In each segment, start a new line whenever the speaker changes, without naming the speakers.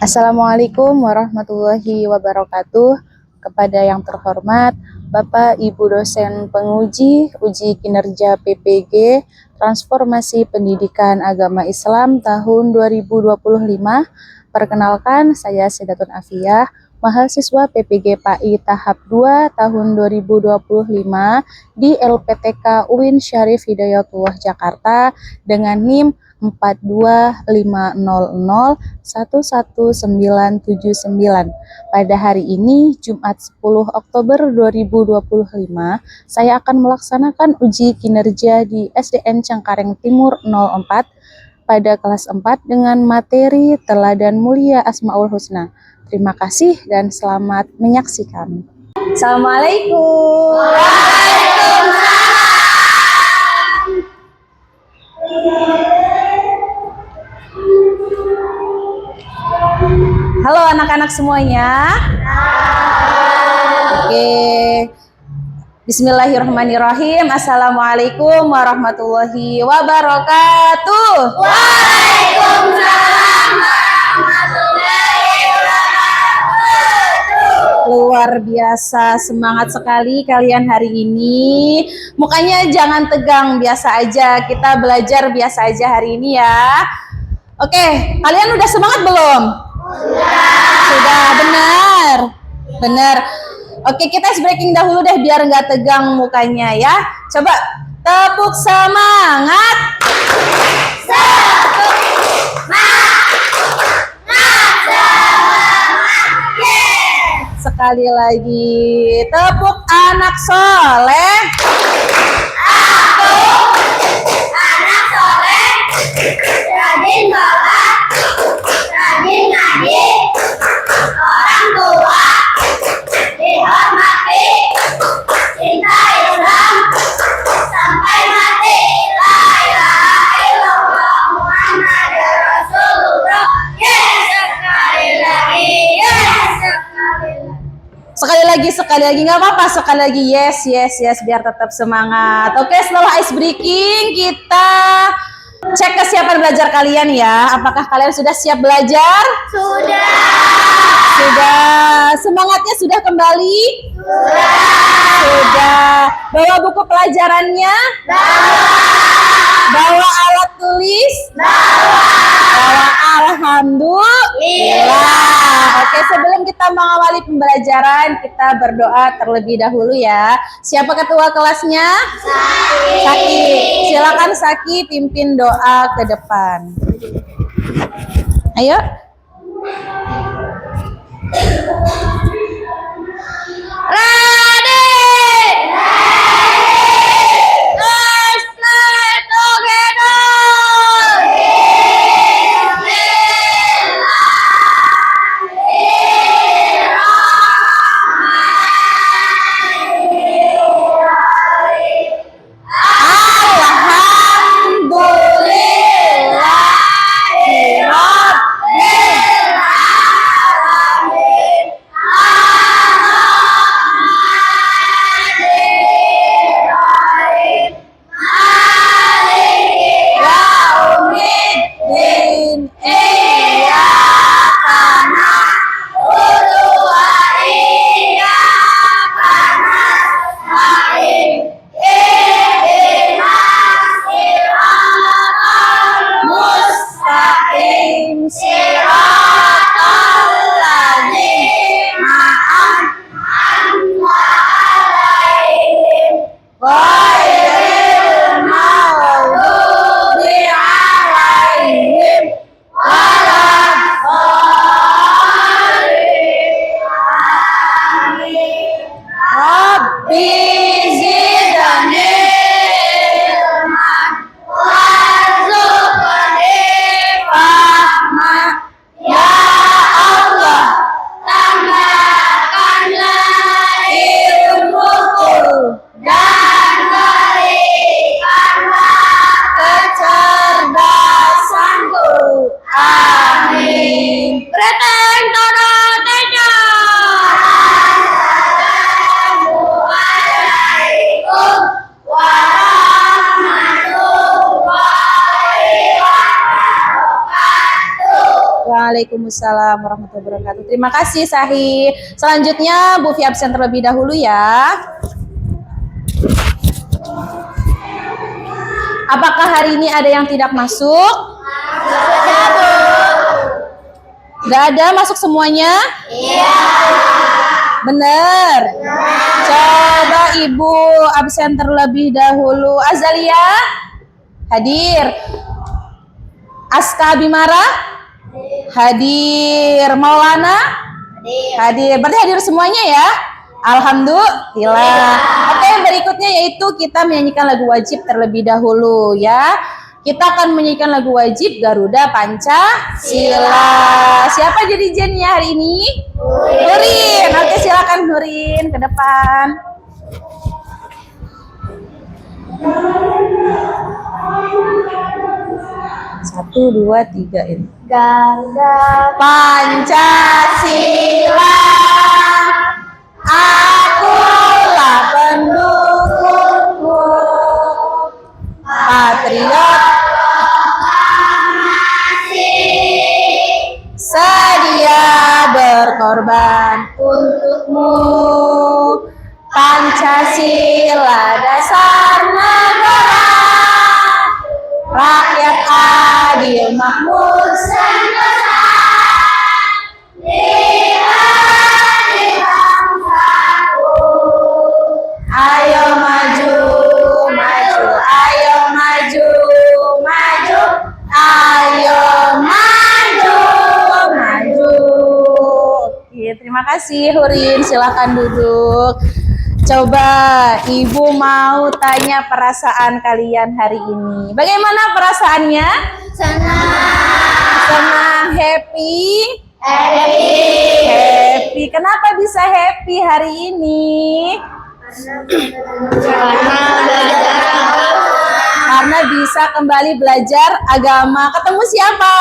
Assalamualaikum warahmatullahi wabarakatuh. Kepada yang terhormat Bapak Ibu dosen penguji uji kinerja PPG Transformasi Pendidikan Agama Islam tahun 2025. Perkenalkan, saya Sedatun Afiyah, mahasiswa PPG PAI tahap 2 tahun 2025 di LPTK UIN Syarif Hidayatullah Jakarta dengan NIM 425001199. Pada hari ini, Jumat 10 Oktober 2025, saya akan melaksanakan uji kinerja di SDN Cengkareng Timur 04 pada kelas 4 dengan materi Teladan Mulia Asmaul Husna. Terima kasih dan selamat menyaksikan. Assalamualaikum. Halo anak-anak semuanya. Oke. Bismillahirrahmanirrahim. Assalamualaikum warahmatullahi wabarakatuh.
Waalaikumsalam warahmatullahi wabarakatuh.
Luar biasa, semangat sekali kalian hari ini. Mukanya jangan tegang, biasa aja. Kita belajar biasa aja hari ini ya. Oke, kalian udah semangat belum? Sudah, benar. Benar. Oke, kita ice breaking dahulu deh biar nggak tegang mukanya ya. Coba tepuk semangat. Sekali lagi, tepuk anak soleh.
Anak soleh, rajin sholat, rajin ngaji, orang tua dihormati, cinta Islam sampai mati. La ilaha illallah Muhammadur Rasulullah. Yes, sekali lagi. Yes, sekali lagi.
Sekali lagi nggak apa-apa, sekali lagi yes biar tetap semangat. Oke, setelah ice breaking kita cek kesiapan belajar kalian ya. Apakah kalian sudah siap belajar? Sudah. Semangatnya sudah kembali? Sudah. Bawa buku pelajarannya? Bawa alat tulis? Bawa alhamdulillah. Oke, sebelum kita mengawali pembelajaran, kita berdoa terlebih dahulu ya. Siapa ketua kelasnya? Saki. Silakan Saki pimpin doa ke depan. Ayo. Waalaikumsalam warahmatullahi wabarakatuh. Terima kasih Sahi. Selanjutnya Bu Fi absen terlebih dahulu ya. Apakah hari ini ada yang tidak masuk? Tidak ada, masuk semuanya? Iya. Benar. Coba Ibu absen terlebih dahulu. Azalia hadir. Aska Bimara hadir. Maulana hadir. Berarti hadir semuanya ya? Alhamdulillah. Oke, berikutnya yaitu kita menyanyikan lagu wajib terlebih dahulu ya. Kita akan menyanyikan lagu wajib Garuda Pancasila. Siapa jadi jennya hari ini? Nurin. Oke, silakan Nurin ke depan. Satu, dua, tiga ini.
Garuda
Pancasila, akulah pendukungmu, patriot sedia berkorban untukmu. Pancasila dasar negara, rakyat adil makmur sentosa, di bangsaku. Ayo maju, maju, ayo maju, maju, ayo maju, maju. Oke, terima kasih Hurin, silakan duduk. Coba Ibu mau tanya perasaan kalian hari ini. Bagaimana perasaannya? Senang, happy? Happy. Kenapa bisa happy hari ini? Karena bisa kembali belajar agama. Ketemu siapa?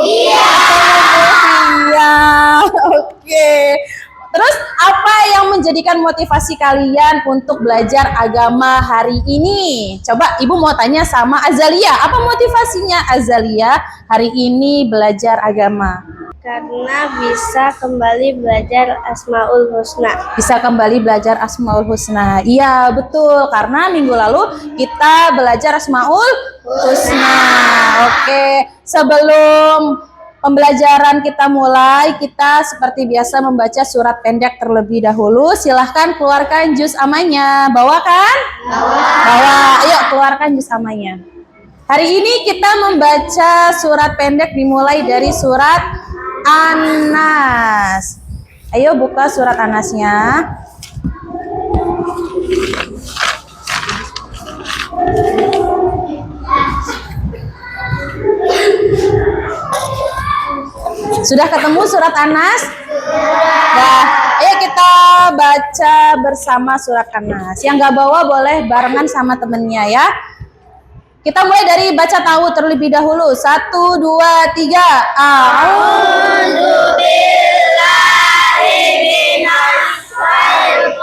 Iya. Oke. Terus apa yang menjadikan motivasi kalian untuk belajar agama hari ini? Coba Ibu mau tanya sama Azalia. Apa motivasinya Azalia hari ini belajar agama?
Karena bisa kembali belajar Asmaul Husna.
Bisa kembali belajar Asmaul Husna. Iya, betul. Karena minggu lalu kita belajar Asmaul Husna. Oke, sebelum pembelajaran kita mulai, kita seperti biasa membaca surat pendek terlebih dahulu. Silahkan keluarkan juz amanya. Bawa kan? Bawa. Ayo keluarkan juz amanya. Hari ini kita membaca surat pendek dimulai dari surat An-Nas. Ayo buka surat An-Nasnya. Sudah ketemu surat An-Nas? Nah, ayo kita baca bersama surat An-Nas. Yang nggak bawa boleh barengan sama temennya ya. Kita mulai dari baca tahu terlebih dahulu. 1, 2, 3. A'udzubillahi minas syaitonir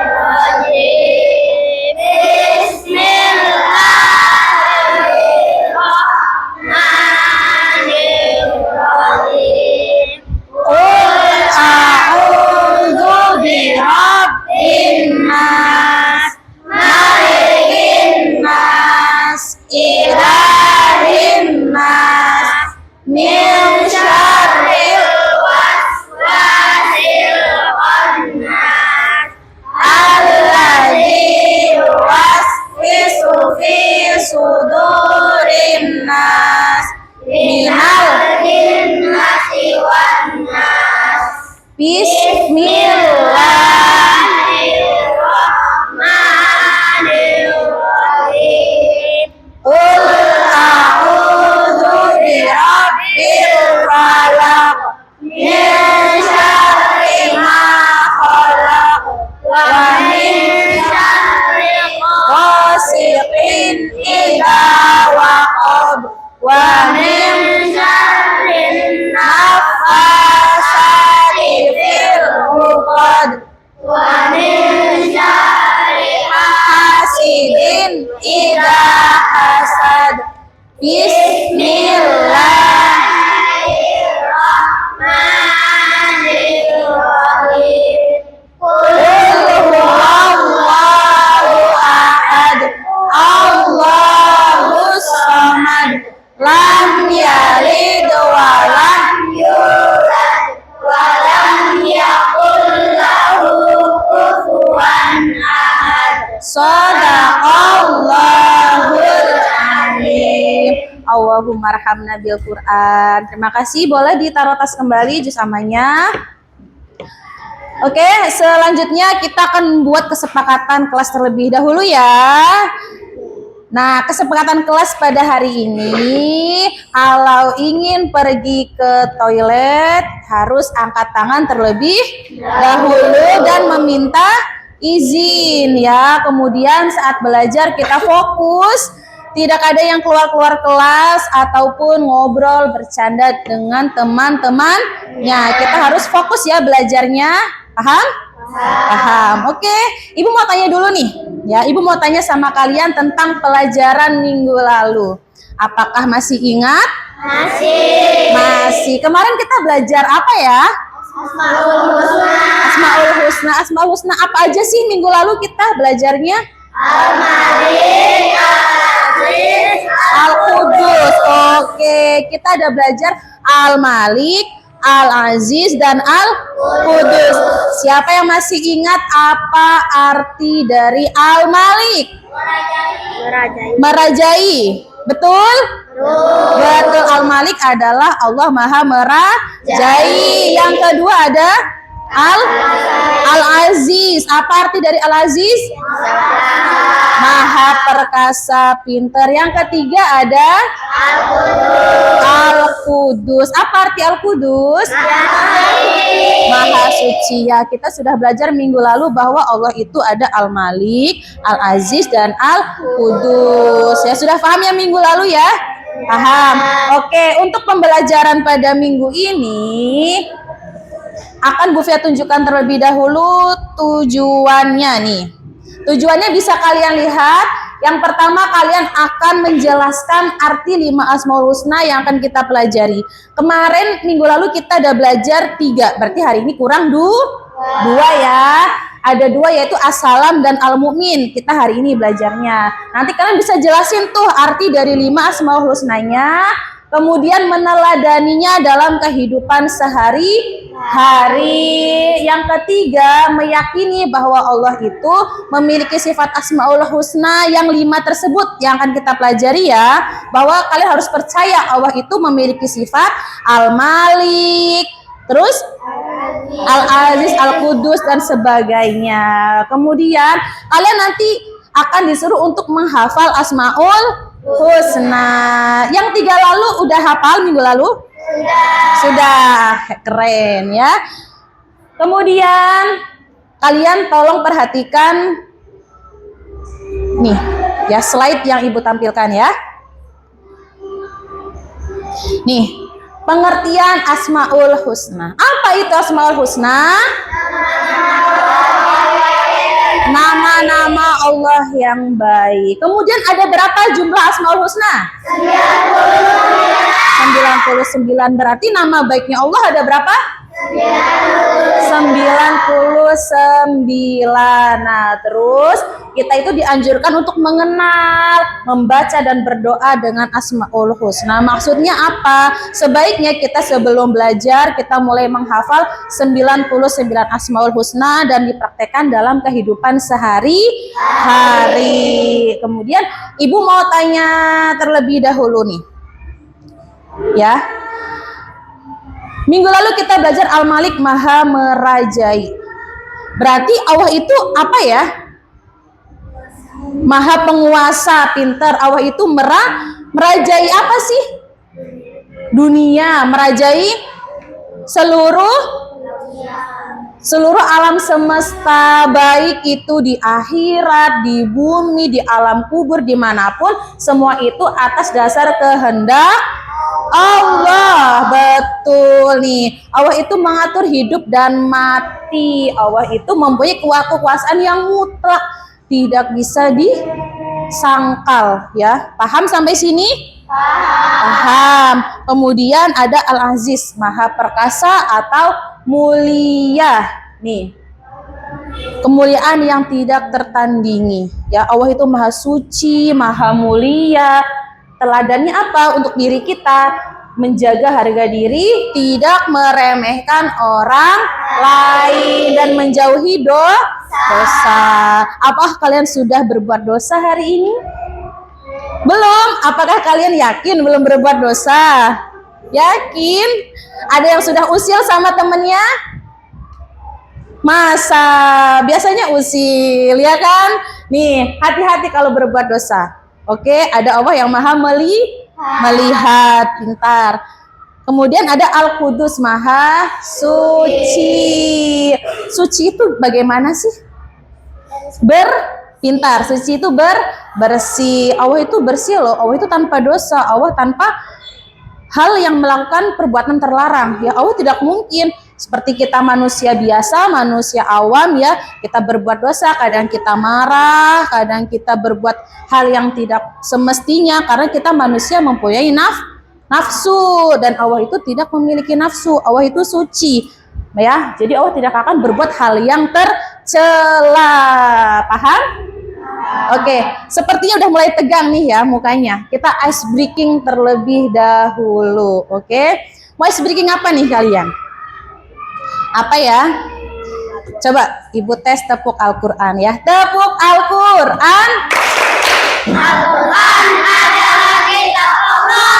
rajim. Bismillahirrahmanirrahim. Qul a'udzu birabbin nas, malikin nas, ilahin nas, min syarril waswasil khannas, alladzi yuwaswisu fi sudurin nas, minal jinnati wan nas. Bismillahirrahmanirrahim. Qul a'udzu birabbil falaq, min syarri ma khalaq, wa min syarri ghasiqin idza waqab, wa min syarri naffasati fil 'uqad, wa min syarri hasidin idza hasad. Bismillahirrahmanirrahim. Shadaqallahul azim. Allahumma arhamna bil Quran. Terima kasih. Boleh ditaruh tas kembali juz amanya. Oke, selanjutnya kita akan membuat kesepakatan kelas terlebih dahulu ya. Nah, kesepakatan kelas pada hari ini, kalau ingin pergi ke toilet harus angkat tangan terlebih dahulu dan meminta izin ya. Kemudian saat belajar kita fokus, tidak ada yang keluar-keluar kelas ataupun ngobrol bercanda dengan teman-temannya. Kita harus fokus ya belajarnya. Paham? Paham. Oke, Ibu mau tanya dulu nih. Ya, Ibu mau tanya sama kalian tentang pelajaran minggu lalu. Apakah masih ingat? Masih. Kemarin kita belajar apa ya? Asmaul Husna. Asmaul Husna apa aja sih minggu lalu kita belajarnya? Al-Malik, Al-Aziz, Al-Qudus. Oke, kita ada belajar Al-Malik, Al-Aziz, dan Al-Qudus. Siapa yang masih ingat apa arti dari Al-Malik? Merajai. Betul? Betul. Al-Malik adalah Allah Maha Merajai. Yang kedua ada Al-Aziz. Apa arti dari Al-Aziz? Maha perkasa, pintar. Yang ketiga ada Al-Qudus. Apa arti Al-Qudus? Maha suci ya. Kita sudah belajar minggu lalu bahwa Allah itu ada Al-Malik, Al-Aziz, dan Al-Qudus. Ya, sudah paham ya minggu lalu ya? Paham. Oke, untuk pembelajaran pada minggu ini akan Bu Fia tunjukkan terlebih dahulu tujuannya nih. Tujuannya bisa kalian lihat. Yang pertama, kalian akan menjelaskan arti 5 Asmaul Husna yang akan kita pelajari. Kemarin minggu lalu kita udah belajar 3, berarti hari ini kurang 2 ya. Ada 2 yaitu As-Salam dan Al-Mu'min. Kita hari ini belajarnya. Nanti kalian bisa jelasin tuh arti dari 5 Asmaul Husnanya. Kemudian meneladaninya dalam kehidupan sehari-hari. Yang ketiga, meyakini bahwa Allah itu memiliki sifat Asmaul Husna yang 5 tersebut yang akan kita pelajari ya. Bahwa kalian harus percaya Allah itu memiliki sifat Al-Malik, terus Al-Aziz, Al-Qudus, dan sebagainya. Kemudian kalian nanti akan disuruh untuk menghafal Asmaul Husna. Yang 3 lalu udah hafal minggu lalu? Sudah. Keren ya. Kemudian kalian tolong perhatikan nih ya slide yang Ibu tampilkan ya. Nih, pengertian Asmaul Husna. Apa itu Asmaul Husna? Nama-nama Allah yang baik. Kemudian ada berapa jumlah Asmaul Husna? 99. Berarti nama baiknya Allah ada berapa? 99. Nah, terus kita itu dianjurkan untuk mengenal, membaca, dan berdoa dengan Asmaul Husna. Maksudnya apa? Sebaiknya kita sebelum belajar, kita mulai menghafal 99 Asmaul Husna dan dipraktekkan dalam kehidupan sehari-hari. Kemudian Ibu mau tanya terlebih dahulu nih. Ya. Minggu lalu kita belajar Al-Malik, Maha Merajai. Berarti Allah itu apa ya? Maha penguasa, pintar. Allah itu merajai apa sih? Dunia, merajai seluruh alam semesta, baik itu di akhirat, di bumi, di alam kubur, dimanapun, semua itu atas dasar kehendak Allah. Betul nih. Allah itu mengatur hidup dan mati. Allah itu mempunyai kekuasaan yang mutlak, tidak bisa disangkal ya. Paham sampai sini? Paham. Kemudian ada Al-Aziz, Maha Perkasa atau mulia. Nih, kemuliaan yang tidak tertandingi ya. Allah itu Maha Suci, Maha Mulia. Teladannya apa untuk diri kita? Menjaga harga diri, tidak meremehkan orang lain, dan menjauhi dosa. Dosa. Apa kalian sudah berbuat dosa hari ini? Belum? Apakah kalian yakin belum berbuat dosa? Yakin? Ada yang sudah usil sama temennya? Masa? Biasanya usil, ya kan? Nih, hati-hati kalau berbuat dosa. Oke, ada Allah yang maha melihat, pintar. Kemudian ada Al-Qudus, maha suci. Suci itu bagaimana sih? Pintar. Suci itu bersih. Allah itu bersih loh. Allah itu tanpa dosa. Allah tanpa hal yang melakukan perbuatan terlarang. Ya Allah tidak mungkin seperti kita manusia biasa, manusia awam ya, kita berbuat dosa, kadang kita marah, kadang kita berbuat hal yang tidak semestinya karena kita manusia mempunyai nafsu dan Allah itu tidak memiliki nafsu. Allah itu suci. Ya, jadi Allah tidak akan berbuat hal yang tercela. Paham? Oke, sepertinya udah mulai tegang nih ya mukanya. Kita ice breaking terlebih dahulu. Oke, mau ice breaking apa nih kalian? Apa ya? Coba ibu tes tepuk Al-Quran ya. Tepuk Al-Quran. Al-Quran adalah kitab Allah,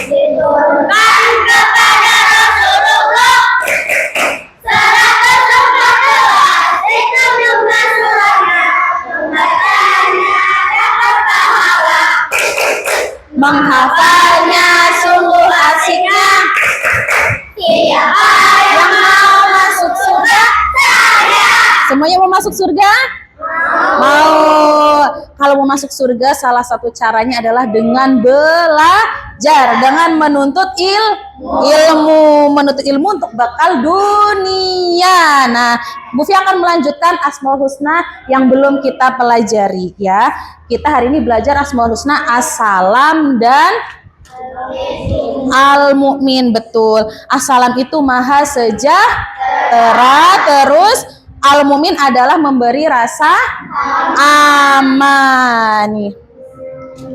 diturunkan kepada Rasulullah. Menghafalnya sungguh asiknya. Siapa yang mau masuk surga? Saya. Semuanya mau masuk surga? Mau. Kalau mau masuk surga, salah satu caranya adalah dengan belajar, dengan menuntut ilmu, menuntut ilmu untuk bekal dunia. Nah, Bu Fi akan melanjutkan Asmaul Husna yang belum kita pelajari ya. Kita hari ini belajar Asmaul Husna As-Salam dan Al-Mu'min, betul. As-Salam itu maha sejahtera, terus Al-Mu'min adalah memberi rasa aman.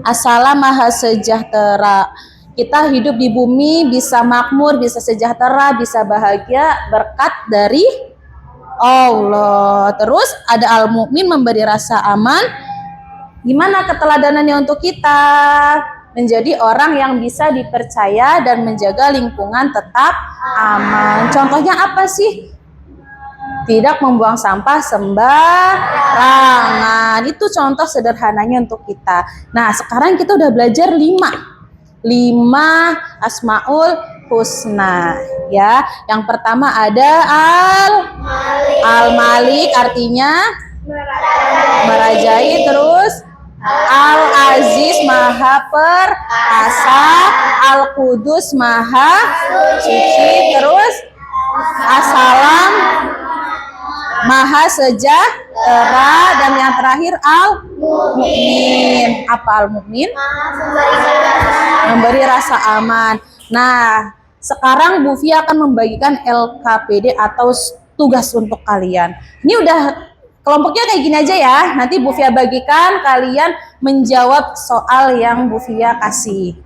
As-Salam maha sejahtera. Kita hidup di bumi bisa makmur, bisa sejahtera, bisa bahagia berkat dari Allah. Terus ada Al-Mu'min memberi rasa aman. Gimana keteladanannya untuk kita? Menjadi orang yang bisa dipercaya dan menjaga lingkungan tetap aman. Contohnya apa sih? Tidak membuang sampah sembarangan. Itu contoh sederhananya untuk kita. Nah, sekarang kita udah belajar 5 Asmaul Husna ya. Yang pertama ada Al-Malik, artinya merajai. Terus Al-Aziz, maha perkasa. Al-Qudus, maha suci. Terus As-Salam, maha sejahtera. Dan yang terakhir Al-Mu'min. Apa Al-Mu'min? Memberi rasa aman. Nah, sekarang Bu Fi akan membagikan LKPD atau tugas untuk kalian. Ini udah kelompoknya kayak gini aja ya. Nanti Bu Fia bagikan, kalian menjawab soal yang Bu Fia kasih.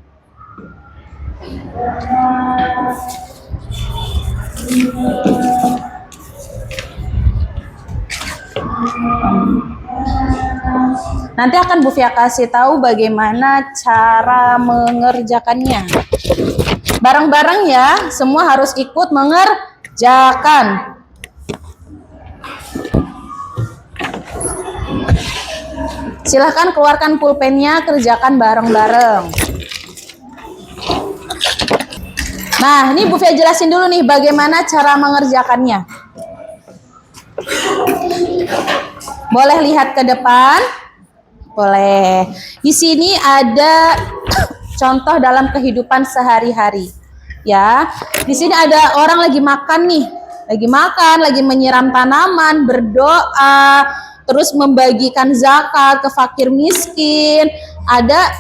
Nanti akan Bu Fia kasih tahu bagaimana cara mengerjakannya. Bareng-bareng ya, semua harus ikut mengerjakan. Silahkan keluarkan pulpennya, kerjakan bareng-bareng. Nah, ini Bu Fia jelasin dulu nih bagaimana cara mengerjakannya. Boleh lihat ke depan? Boleh. Di sini ada contoh dalam kehidupan sehari-hari. Ya, di sini ada orang lagi makan nih. Lagi menyiram tanaman, berdoa, terus membagikan zakat ke fakir miskin. Ada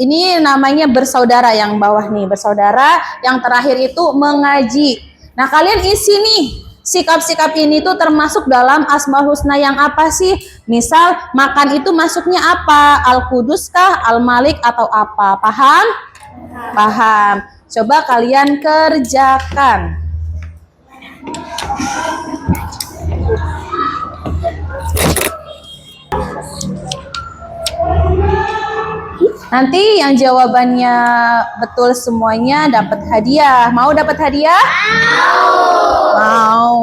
ini namanya bersaudara yang bawah nih, bersaudara. Yang terakhir itu mengaji. Nah, kalian isi nih, sikap-sikap ini tuh termasuk dalam Asmaul Husna yang apa sih? Misal makan itu masuknya apa? Al-Qudus kah? Al-Malik atau apa? Paham? Paham. Coba kalian kerjakan. Nanti yang jawabannya betul semuanya dapat hadiah. Mau dapat hadiah? Mau.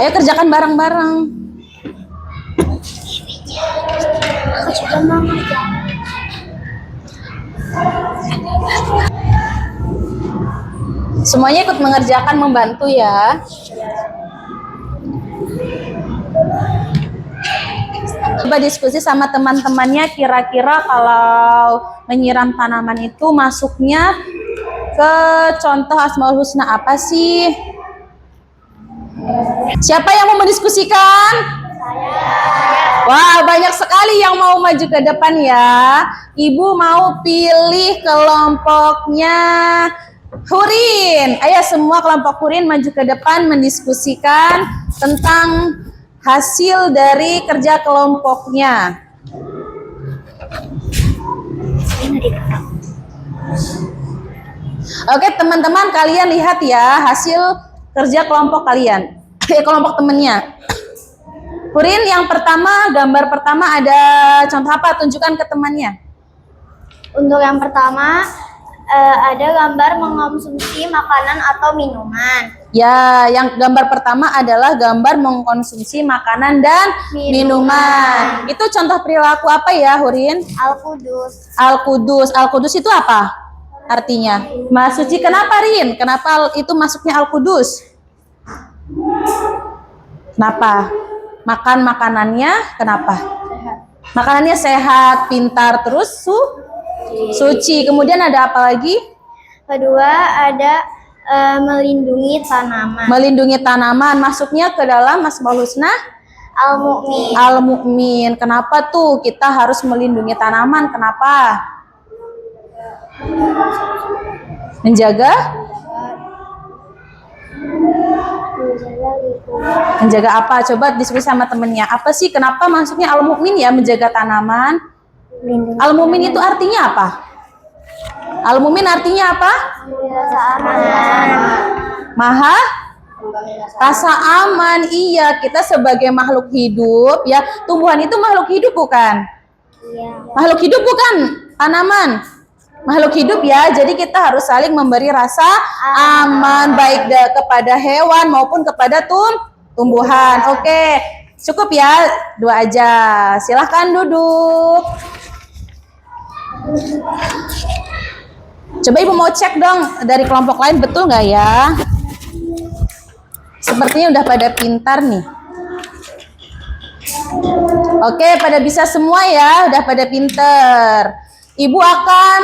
Ayo kerjakan bareng-bareng. Semuanya ikut mengerjakan, membantu ya. Coba diskusi sama teman-temannya, kira-kira kalau menyiram tanaman itu masuknya ke contoh Asmaul Husna apa sih? Siapa yang mau mendiskusikan? Wah, banyak sekali yang mau maju ke depan ya. Ibu mau pilih kelompoknya Hurin. Ayo semua kelompok Hurin maju ke depan mendiskusikan tentang hasil dari kerja kelompoknya. Oke teman-teman, kalian lihat ya hasil kerja kelompok kalian. Kelompok temennya. Hurin, yang pertama, gambar pertama ada contoh apa? Tunjukkan ke temannya.
Untuk yang pertama, ada gambar mengonsumsi makanan atau minuman.
Ya, yang gambar pertama adalah gambar mengkonsumsi makanan dan minuman. Itu contoh perilaku apa ya, Hurin?
Al-Qudus.
Al-Qudus. Al-Qudus itu apa artinya? Maha suci. Kenapa, Rin? Kenapa itu masuknya Al-Qudus? Kenapa? Makan makanannya kenapa?
Sehat.
Makanannya sehat, pintar, terus suci. Kemudian ada apa lagi?
Kedua, ada melindungi tanaman.
Melindungi tanaman. Masuknya ke dalam Asmaul Husna
Al-Mu'min.
Al-Mu'min. Kenapa tuh kita harus melindungi tanaman? Kenapa? Menjaga? Menjaga apa? Coba diskusi sama temennya. Apa sih? Kenapa masuknya Al-Mu'min ya, menjaga tanaman? Al-Mu'min itu artinya apa? Al-Mu'min artinya apa?
Rasa aman.
Maha rasa aman. Iya, kita sebagai makhluk hidup ya, tumbuhan itu makhluk hidup bukan?
Iya.
Makhluk hidup bukan tanaman. Makhluk hidup ya, jadi kita harus saling memberi rasa aman baik kepada hewan maupun kepada tumbuhan. Oke, cukup ya, 2 aja. Silahkan duduk. Coba ibu mau cek dong dari kelompok lain betul nggak ya? Sepertinya udah pada pintar nih. Oke, pada bisa semua ya, udah pada pintar. Ibu akan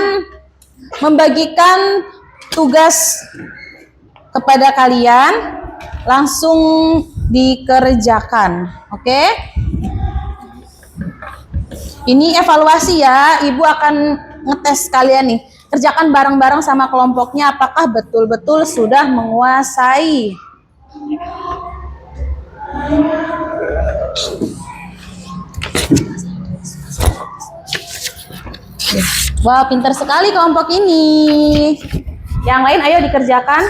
membagikan tugas kepada kalian, langsung dikerjakan. Oke? Ini evaluasi ya, ibu akan ngetes kalian nih. Kerjakan bareng-bareng sama kelompoknya, apakah betul-betul sudah menguasai. Wah, pintar sekali kelompok ini. Yang lain ayo dikerjakan.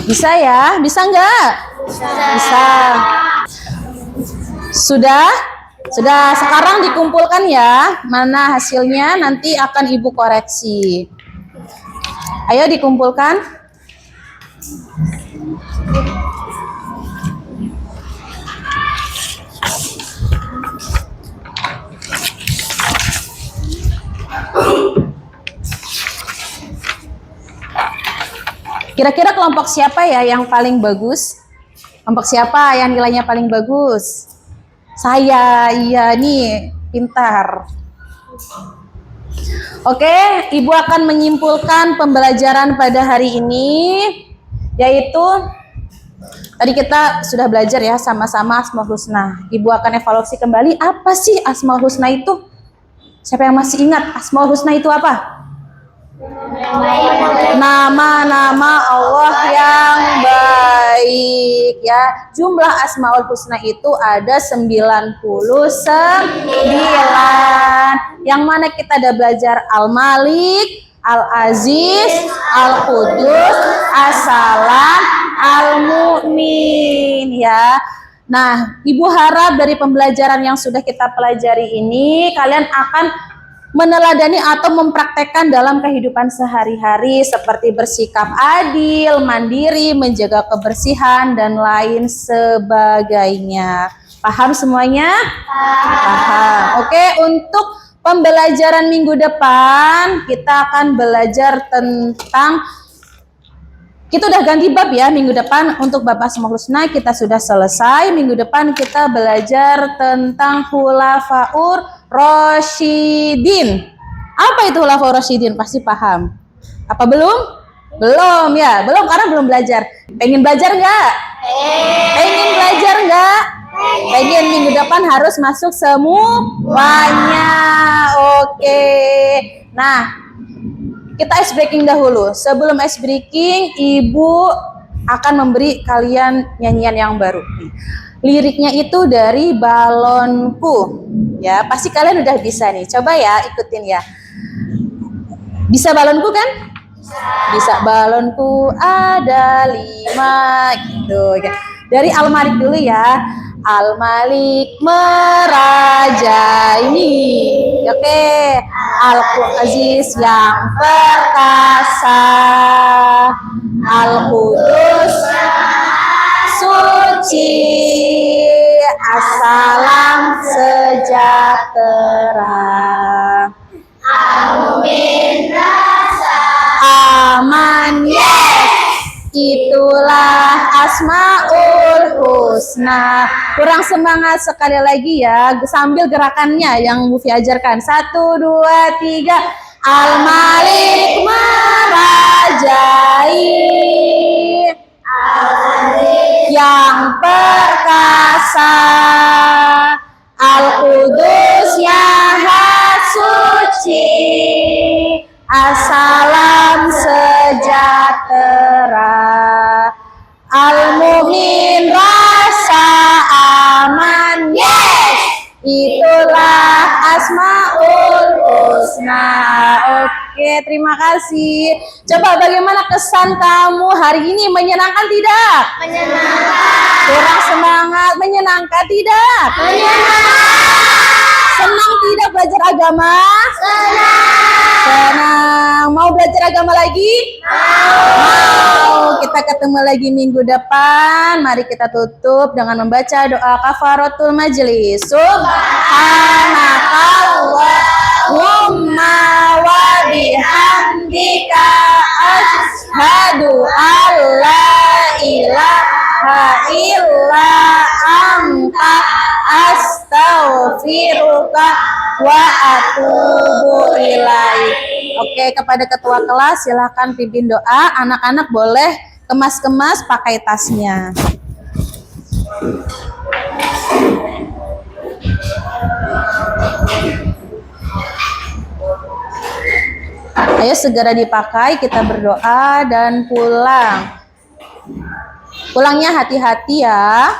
Bisa ya? Bisa nggak? Bisa. Sudah? Sudah. Sekarang dikumpulkan ya. Mana hasilnya? Nanti akan ibu koreksi. Ayo dikumpulkan. Kira-kira kelompok siapa ya yang paling bagus? Kelompok siapa yang nilainya paling bagus? Saya, iya nih, pintar. Oke, ibu akan menyimpulkan pembelajaran pada hari ini, yaitu tadi kita sudah belajar ya sama-sama Asmaul Husna. Ibu akan evaluasi kembali, apa sih Asmaul Husna itu? Siapa yang masih ingat Asmaul Husna itu apa? nama-nama Allah yang baik ya. Jumlah Asmaul Husna itu ada 99. Yang mana kita ada belajar Al-Malik, Al-Aziz, Al-Qudus, As-Salam, Al-Mu'min ya. Nah, Ibu harap dari pembelajaran yang sudah kita pelajari ini kalian akan meneladani atau mempraktekkan dalam kehidupan sehari-hari seperti bersikap adil, mandiri, menjaga kebersihan dan lain sebagainya. Paham semuanya? Paham. Oke, untuk pembelajaran minggu depan kita akan belajar tentang, kita udah ganti bab ya. Minggu depan untuk bab Asmaul Husna kita sudah selesai. Minggu depan kita belajar tentang Khulafaur Rasyidin. Apa itu Khulafaur Rasyidin? Pasti paham. Apa belum? Belum ya? Belum karena belum belajar. Pengen belajar nggak? Pengen belajar nggak? Pengen. Minggu depan harus masuk semuanya. Oke. Nah, kita ice breaking dahulu. Sebelum ice breaking, Ibu akan memberi kalian nyanyian yang baru. Liriknya itu dari Balonku. Ya, pasti kalian udah bisa nih. Coba ya, ikutin ya. Bisa balonku kan? Bisa. Balonku ada 5 gitu. Dari Al-Malik dulu ya. Al-Malik merajai. Oke. Al-Aziz yang perkasa, Al-Qudus suci, As-Salam sejahtera, Al-Mu'min rasa aman, yes. Itulah Asmaul Husna. Kurang semangat sekali lagi ya, sambil gerakannya yang Mufi ajarkan. 1, 2, 3. Al-Malik merajai, yang perkasa, Al-Qudus yang suci, As-Salam sejahtera, Al-Mu'min rasa aman, yes. Itulah Asmaul Husna. Oke, terima kasih. Coba bagaimana kesan kamu hari ini? Menyenangkan tidak? Menyenangkan. Kurang semangat. Menyenangkan tidak? Menyenangkan. Senang tidak belajar agama? Senang. Mau belajar agama lagi? Mau. Kita ketemu lagi minggu depan. Mari kita tutup dengan membaca doa kafaratul majlis. Subhanakallahumma wa bihamdika asyhadu an la ilaha illa anta astaghfiruka wa atubu ilaik. Oke, kepada ketua kelas silakan pimpin doa. Anak-anak boleh kemas-kemas pakai tasnya. Ayo segera dipakai, kita berdoa dan pulang. Pulangnya hati-hati ya.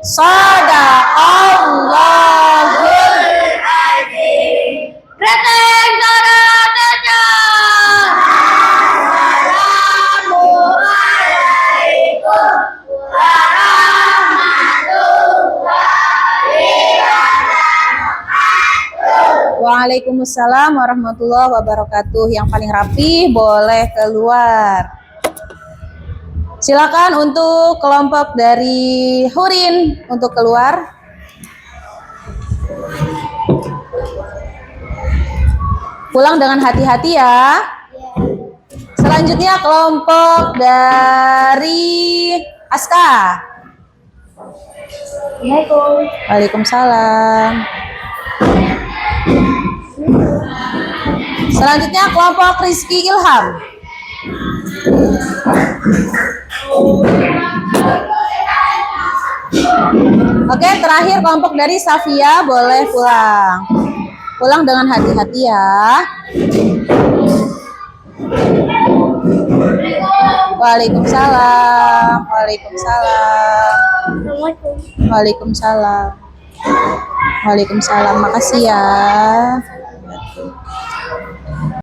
Sadaqallahul azim. Waalaikumsalam warahmatullahi wabarakatuh. Yang paling rapi boleh keluar. Silakan untuk kelompok dari Hurin untuk keluar. Pulang dengan hati-hati ya. Selanjutnya kelompok dari Aska.
Assalamualaikum.
Waalaikumsalam. Selanjutnya kelompok Rizky Ilham. Oke, terakhir kelompok dari Safia boleh pulang. Pulang dengan hati-hati ya. Waalaikumsalam. Waalaikumsalam.
Assalamualaikum.
Waalaikumsalam. Waalaikumsalam. Makasih ya.